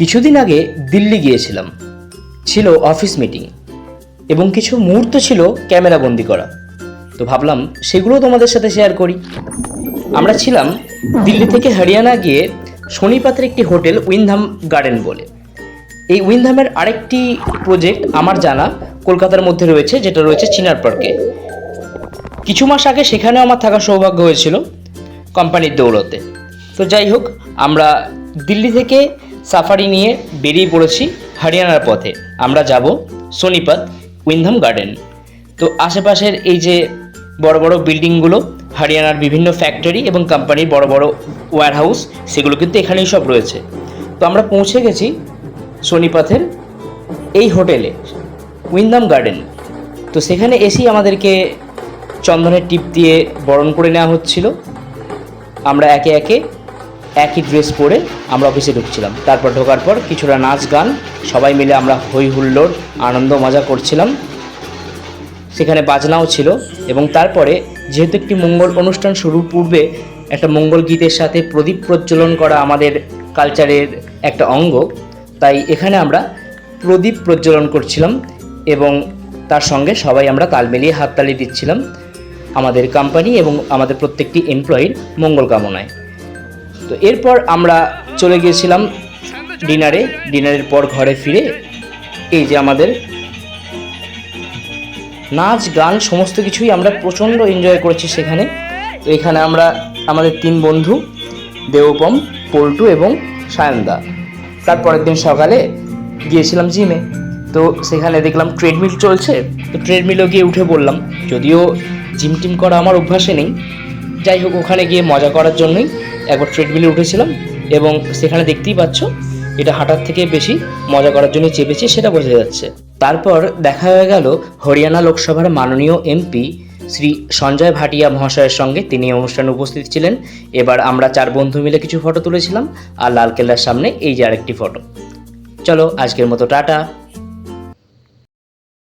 কিছুদিন আগে দিল্লি গিয়েছিলাম, ছিল অফিস মিটিং এবং কিছু মুহূর্ত ছিল ক্যামেরা বন্দি করা। তো ভাবলাম সেগুলো তোমাদের সাথে শেয়ার করি। আমরা ছিলাম দিল্লি থেকে হরিয়ানা গিয়ে সোনিপতের একটি হোটেল উইন্ডহাম গার্ডেন বলে। এই উইন্ডহামের আরেকটি প্রজেক্ট আমার জানা কলকাতার মধ্যে রয়েছে, যেটা রয়েছে চিনার পার্কে। কিছু মাস আগে সেখানেও আমার থাকার সৌভাগ্য হয়েছিল কোম্পানির দৌলতে। তো যাই হোক, আমরা দিল্লি থেকে সাফারি নিয়ে বেরিয়ে পড়েছি হরিয়ানার পথে। আমরা যাব সোনিপত উইন্ডহাম গার্ডেন। তো আশেপাশের এই যে বড় বড় বিল্ডিংগুলো, হরিয়ানার বিভিন্ন ফ্যাক্টরি এবং কোম্পানির বড় বড় ওয়্যার হাউস, সেগুলো কিন্তু এখানেই সব রয়েছে। তো আমরা পৌঁছে গেছি সোনিপথের এই হোটেলে উইন্ডহাম গার্ডেন। তো সেখানে এসেই আমাদেরকে চন্দনের টিপ দিয়ে বরণ করে নেওয়া হচ্ছিল। আমরা একে একে একই ড্রেস পরে আমরা অফিসে ঢুকছিলাম। তারপর ঢোকার পর কিছুটা নাচ গান, সবাই মিলে আমরা হই হুল্লোড় আনন্দ মজা করছিলাম। সেখানে বাজনাও ছিল এবং তারপরে যেহেতু একটি মঙ্গল অনুষ্ঠান শুরুর পূর্বে একটা মঙ্গল গীতের সাথে প্রদীপ প্রজ্বলন করা আমাদের কালচারের একটা অঙ্গ, তাই এখানে আমরা প্রদীপ প্রজ্বলন করছিলাম এবং তার সঙ্গে সবাই আমরা তাল মিলিয়ে হাততালি দিচ্ছিলাম আমাদের কোম্পানি এবং আমাদের প্রত্যেকটি এমপ্লয়ির মঙ্গল কামনায়। তো এরপর আমরা চলে গিয়েছিলাম ডিনারে। ডিনারের পর ঘরে ফিরে এই যে আমাদের নাচ গান সমস্ত কিছুই আমরা প্রচণ্ড এনজয় করেছি সেখানে। তো এখানে আমরা আমাদের 3 বন্ধু দেবপম, পল্টু এবং সায়নদা, তারপরের দিন সকালে গিয়েছিলাম জিমে। তো সেখানে দেখলাম ট্রেডমিল চলছে, তো ট্রেডমিলও গিয়ে উঠে বললাম, যদিও জিম টিম করা আমার অভ্যাসে নেই, যাই হোক ওখানে গিয়ে মজা করার জন্যই একবার ট্রেডমিলে উঠেছিলাম। এবং সেখানে দেখতেই পাচ্ছ এটা হাঁটার থেকে বেশি মজা করার জন্য চেপেছি, সেটা বোঝা যাচ্ছে। তারপর দেখা হয়ে গেল হরিয়ানা লোকসভার মাননীয় এমপি শ্রী সঞ্জয় ভাটিয়া মহাশয়ের সঙ্গে। তিনি অনুষ্ঠানে উপস্থিত ছিলেন। এবার আমরা 4 বন্ধু মিলে কিছু ফটো তুলেছিলাম আর লালকেল্লার সামনে এই যে আরেকটি ফটো। চলো আজকের মতো টাটা।